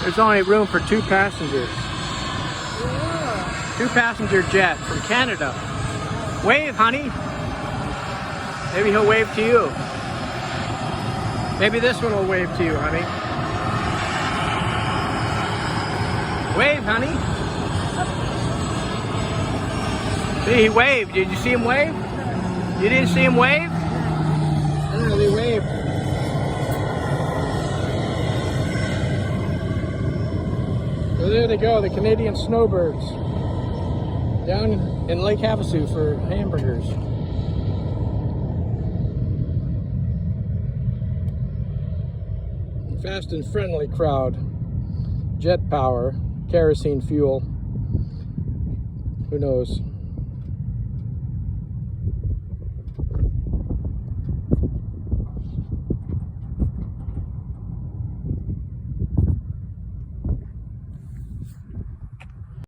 There's only room for 2 passengers. 2-passenger jet from Canada. Wave, honey. Maybe he'll wave to you. Maybe this one will wave to you, honey. Wave, honey. See, he waved. Did you see him wave? You didn't see him wave? No, they waved. So there they go, the Canadian snowbirds. Down in Lake Havasu for hamburgers. Fast and friendly crowd. Jet power, kerosene fuel. Who knows?